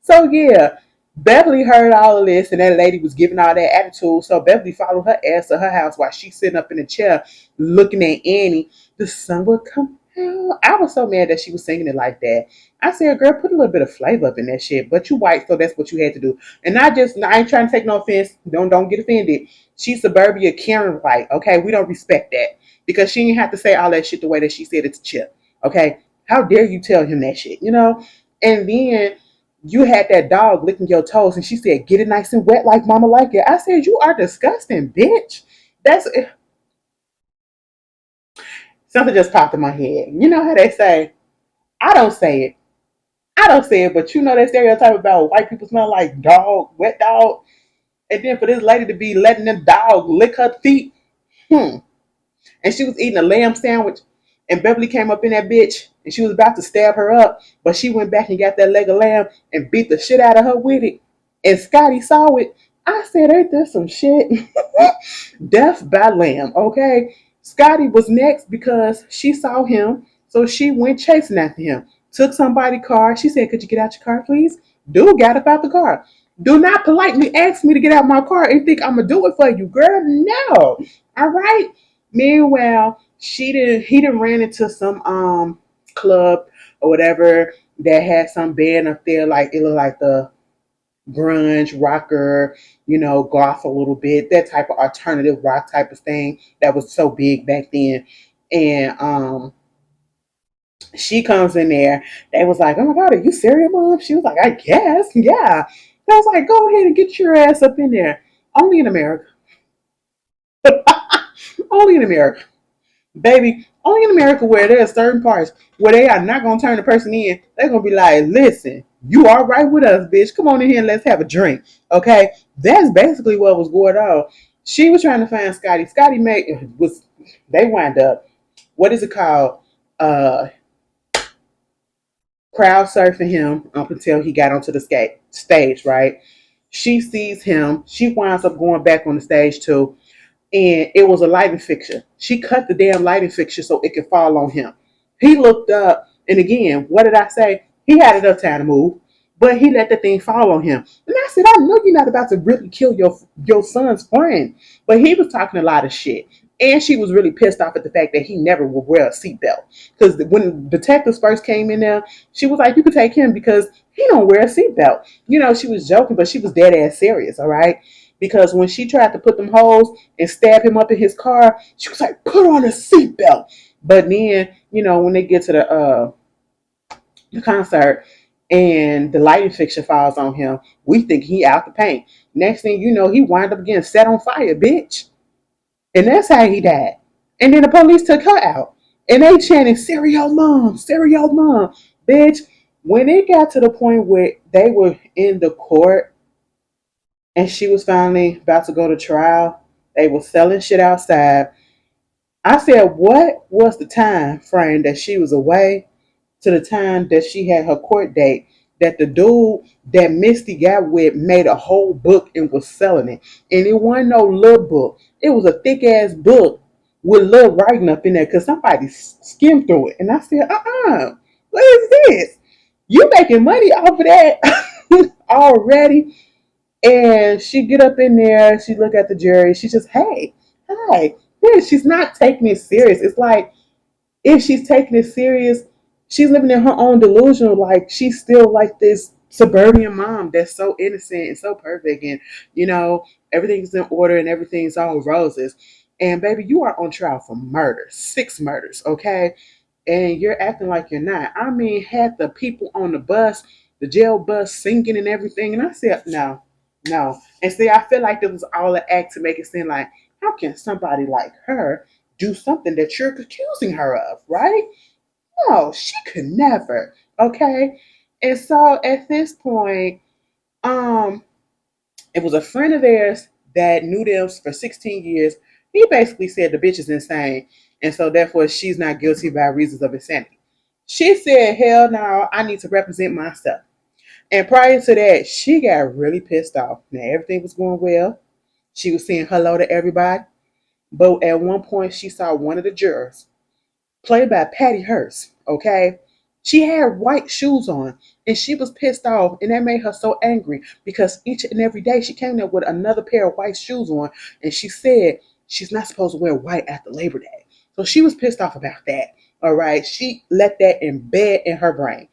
[SPEAKER 1] so yeah, Beverly heard all of this, and that lady was giving all that attitude. So Beverly followed her ass to her house while she's sitting up in the chair looking at Annie. The sun would come out. I was so mad that she was singing it like that. I said, "Girl, put a little bit of flavor up in that shit." But you white, so that's what you had to do. And I ain't trying to take no offense. Don't get offended. She's suburbia Karen white. Okay, we don't respect that because she didn't have to say all that shit the way that she said it to Chip. Okay, how dare you tell him that shit? And then you had that dog licking your toes, and she said, "Get it nice and wet like mama like it." I said, "You are disgusting, bitch." That's something just popped in my head. You know how they say, I don't say it. I don't say it, but you know that stereotype about white people smell like dog, wet dog. And then for this lady to be letting the dog lick her feet. Hmm. And she was eating a lamb sandwich, and Beverly came up in that bitch, and she was about to stab her up, but she went back and got that leg of lamb and beat the shit out of her with it. And Scotty saw it. I said, ain't this some shit? Death by lamb, okay? Scotty was next because she saw him, so she went chasing after him. Took somebody's car. She said, "Could you get out your car, please?" Dude got up out the car. Do not politely ask me to get out my car and think I'm gonna do it for you, girl. No. All right. Meanwhile, he didn't ran into some club or whatever that had some band up there, like it looked like the grunge rocker, goth a little bit, that type of alternative rock type of thing that was so big back then. And she comes in there. They was like, "Oh my god, are you serious, mom?" She was like, "I guess, yeah." I was like, "Go ahead and get your ass up in there." Only in America. Only in America. Baby, only in America where there are certain parts where they are not gonna turn the person in. They're gonna be like, "Listen, you are right with us, bitch. Come on in here and let's have a drink." Okay, that's basically what was going on. She was trying to find Scotty. Scotty made was they wind up. What is it called? Crowd surfing him up until he got onto the stage. Right? She sees him. She winds up going back on the stage too, and it was a lighting fixture. She cut the damn lighting fixture so it could fall on him. He looked up, and again, what did I say? He had enough time to move, but he let the thing fall on him. And I said, "I know you're not about to really kill your son's friend," but he was talking a lot of shit. And she was really pissed off at the fact that he never would wear a seatbelt. Because when detectives first came in there, she was like, "You could take him because he don't wear a seatbelt." She was joking, but she was dead ass serious, all right? Because when she tried to put them holes and stab him up in his car, she was like, "Put on a seatbelt." But then, when they get to the concert, and the lighting fixture falls on him. We think he out the paint. Next thing you know, he wind up getting set on fire, bitch. And that's how he died. And then the police took her out. And they chanted, serial mom, bitch. When it got to the point where they were in the court and she was finally about to go to trial, they were selling shit outside. I said, what was the time frame that she was away to the time that she had her court date that the dude that Misty got with made a whole book and was selling it. And it wasn't no little book. It was a thick ass book with little writing up in there because somebody skimmed through it. And I said, what is this? You making money off of that already? And she get up in there, she look at the jury, she just, hey, hi. Yeah, she's not taking it serious. It's like if she's taking it serious, she's living in her own delusion. Like she's still like this suburban mom that's so innocent and so perfect, and everything's in order and everything's all roses. And baby, you are on trial for murder, 6 murders, okay? And you're acting like you're not. I mean, had the people on the bus, the jail bus, singing and everything, and I said, no, no. And see, I feel like it was all an act to make it seem like, how can somebody like her do something that you're accusing her of, right? No, she could never. Okay. And so at this point, um, it was a friend of theirs that knew them for 16 years. He basically said the bitch is insane. And so therefore she's not guilty by reasons of insanity. She said, hell no, I need to represent myself. And prior to that, she got really pissed off. Now everything was going well. She was saying hello to everybody. But at one point she saw one of the jurors played by Patty Hearst, okay? She had white shoes on and she was pissed off, and that made her so angry because each and every day she came there with another pair of white shoes on, and she said she's not supposed to wear white after Labor Day. So she was pissed off about that. All right. She let that embed in her brain.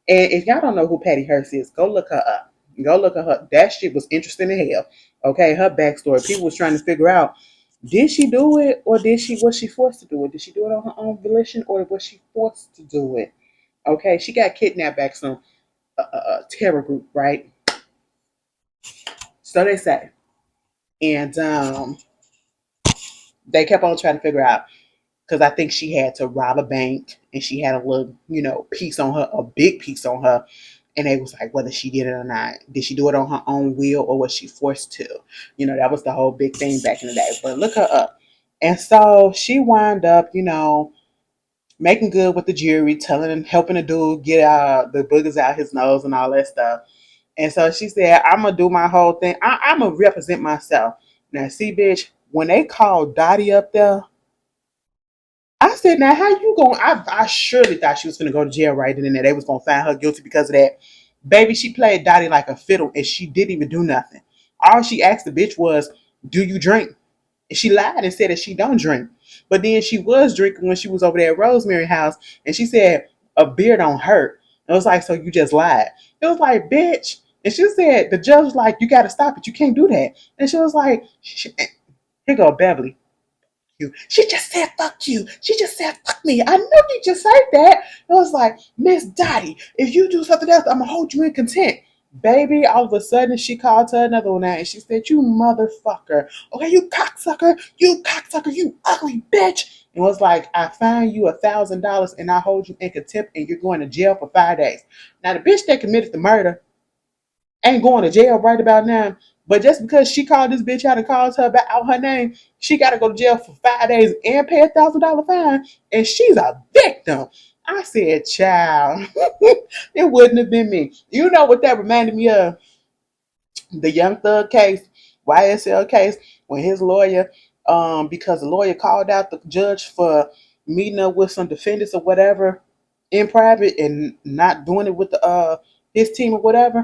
[SPEAKER 1] And if y'all don't know who Patty Hearst is, go look her up. Go look at her. That shit was interesting in hell. Okay, her backstory. People was trying to figure out, did she do it, or was she forced to do it? Did she do it on her own volition, or was she forced to do it? Okay, she got kidnapped back some terror group, right? So they say, and they kept on trying to figure out, because I think she had to rob a bank, and she had a little, piece on her, a big piece on her, and they was like whether she did it or not. Did she do it on her own will, or was she forced to? That was the whole big thing back in the day. But look her up. And so she wound up, making good with the jury, telling and helping the dude get the boogers out his nose and all that stuff. And so she said, I'm gonna do my whole thing. I'm gonna represent myself. Now, see, bitch, when they called Dottie up there, I said, now how you going? I surely thought she was gonna go to jail right then and there. They was gonna find her guilty because of that. Baby, she played Dottie like a fiddle, and she didn't even do nothing. All she asked the bitch was, do you drink? She lied and said that she don't drink. But then she was drinking when she was over there at Rosemary house, and she said a beer don't hurt. It was like, so you just lied. It was like, bitch. And she said, the judge was like, you got to stop it. You can't do that. And she was like, here go Beverly. You. She just said fuck you. She just said fuck me. I know you just said that. It was like, Miss Dottie, if you do something else, I'm gonna hold you in contempt. Baby, all of a sudden she called her another one out and she said, you motherfucker. Okay, you cocksucker, you ugly bitch. And was like, I fine you $1,000 and I hold you in contempt and you're going to jail for 5 days. Now the bitch that committed the murder ain't going to jail right about now. But just because she called this bitch out and calls her out her name, she got to go to jail for 5 days and pay $1,000 fine, and she's a victim. I said, child, it wouldn't have been me. You know what that reminded me of? The Young Thug case, YSL case, when his lawyer, because the lawyer called out the judge for meeting up with some defendants or whatever in private and not doing it with his team or whatever.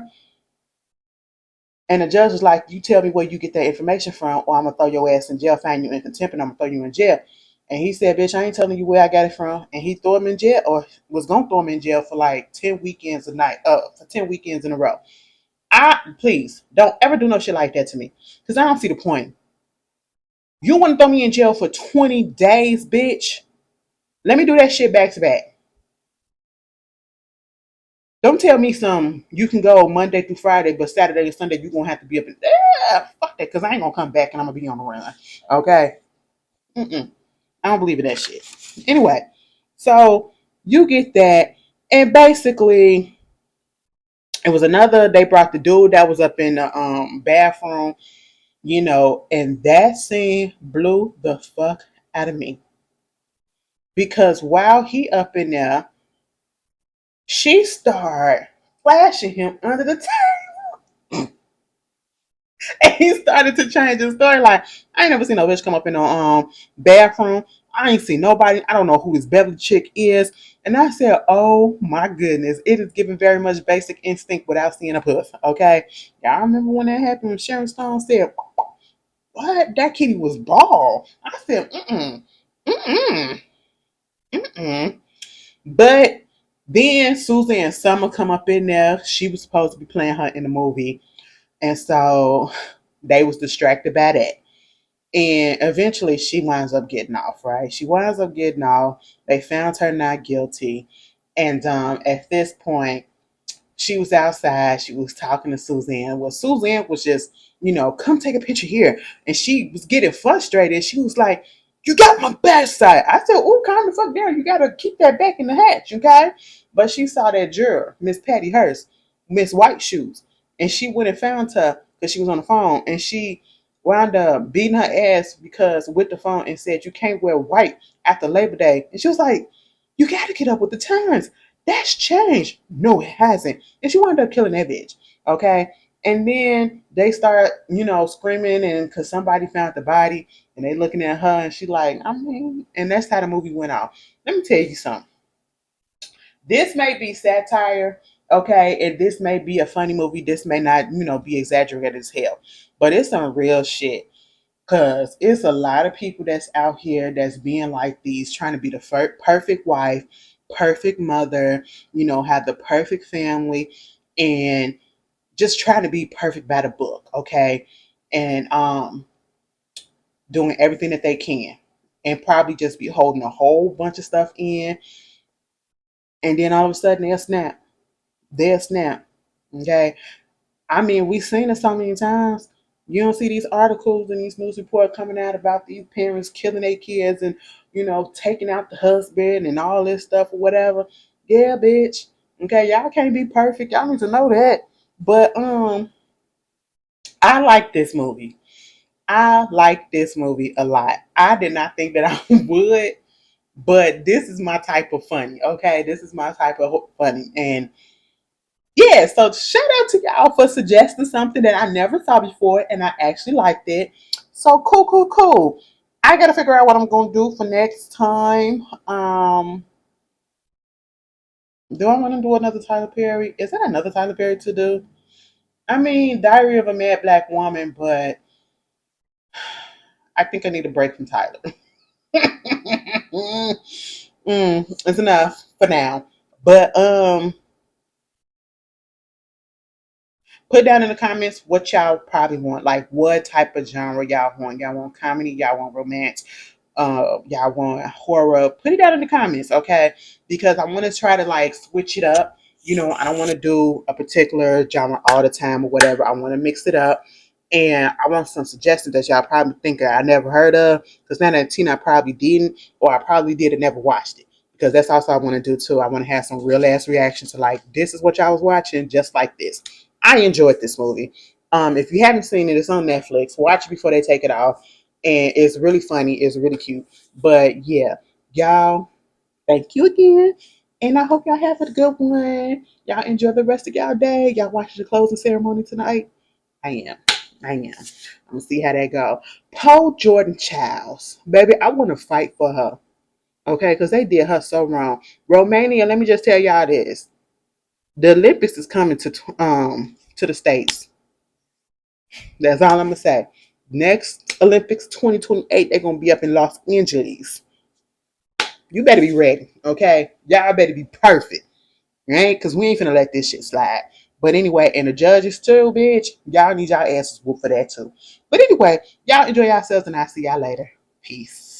[SPEAKER 1] And the judge was like, you tell me where you get that information from, or I'm going to throw your ass in jail, find you in contempt, and I'm going to throw you in jail. And he said, bitch, I ain't telling you where I got it from. And he threw him in jail, or was going to throw him in jail for like 10 weekends a night, for 10 weekends in a row. Please, don't ever do no shit like that to me, because I don't see the point. You want to throw me in jail for 20 days, bitch? Let me do that shit back to back. Don't tell me you can go Monday through Friday, but Saturday and Sunday you're gonna have to be up and fuck that, because I ain't gonna come back and I'm gonna be on the run. Okay. Mm-mm. I don't believe in that shit. Anyway, so you get that, and basically it was another. They brought the dude that was up in the bathroom, and that scene blew the fuck out of me because while he up in there, she started flashing him under the table, and he started to change his story. Like, I ain't never seen no bitch come up in no bathroom. I ain't seen nobody. I don't know who this Beverly chick is. And I said, oh my goodness, it is giving very much Basic Instinct without seeing a puss. Okay, y'all remember when that happened when Sharon Stone said, "What? That kitty was bald." I said, mm mm. But then Suzanne Summer come up in there. She was supposed to be playing her in the movie, and so they was distracted by that. And eventually she winds up getting off, right? She winds up getting off. They found her not guilty. And at this point, she was outside. She was talking to Suzanne. Well, Suzanne was just, come take a picture here. And she was getting frustrated. She was like, "You got my best side." I said, "Oh, calm the fuck down. You got to keep that back in the hatch, okay?" But she saw that juror, Miss Patty Hearst, Miss White Shoes. And she went and found her because she was on the phone. And she wound up beating her ass because with the phone and said, "You can't wear white after Labor Day." And she was like, "You got to get up with the times. That's changed." No, it hasn't. And she wound up killing that bitch. Okay. And then they start, screaming, and because somebody found the body, and they looking at her, and she like, I mean, and that's how the movie went off. Let me tell you something. This may be satire, okay, and this may be a funny movie. This may not, be exaggerated as hell, but it's some real shit. Cause it's a lot of people that's out here that's being like these, trying to be the perfect wife, perfect mother, have the perfect family, and just trying to be perfect by the book, okay, and doing everything that they can, and probably just be holding a whole bunch of stuff in, and then all of a sudden they'll snap, okay. I mean, we've seen it so many times. You don't see these articles and these news reports coming out about these parents killing their kids and, taking out the husband and all this stuff or whatever. Yeah, bitch. Okay, y'all can't be perfect. Y'all need to know that. But I like this movie. I like this movie a lot. I did not think that I would, but this is my type of funny. Okay, this is my type of funny, and yeah, so shout out to y'all for suggesting something that I never saw before and I actually liked it. So cool, cool, cool. I gotta figure out what I'm gonna do for next time. Do I want to do another Tyler Perry? Is that another Tyler Perry to do? I mean, Diary of a Mad Black Woman, but I think I need a break from Tyler. It's enough for now. But put down in the comments what y'all probably want. Like what type of genre y'all want. Y'all want comedy, y'all want romance, y'all want horror. Put it down in the comments, okay? Because I want to try to like switch it up. I don't want to do a particular genre all the time or whatever. I want to mix it up. And I want some suggestions that y'all probably think I never heard of. Because 9 out of 10 I probably didn't, or I probably did and never watched it. Because that's also I want to do too. I want to have some real ass reactions to like, this is what y'all was watching, just like this. I enjoyed this movie. If you haven't seen it, it's on Netflix. Watch it before they take it off. And it's really funny. It's really cute. But yeah, y'all, thank you again. And I hope y'all have a good one. Y'all enjoy the rest of y'all day. Y'all watch the closing ceremony tonight. I am. I'm gonna see how that go. Paul Jordan Childs, baby, I want to fight for her. Okay, because they did her so wrong. Romania, let me just tell y'all this. The Olympics is coming to the States. That's all I'm gonna say. Next Olympics 2028, they're gonna be up in Los Angeles. You better be ready, okay? Y'all better be perfect, right? Because we ain't finna let this shit slide. But anyway, and the judges too, bitch. Y'all need y'all asses whooped for that too. But anyway, y'all enjoy yourselves and I'll see y'all later. Peace.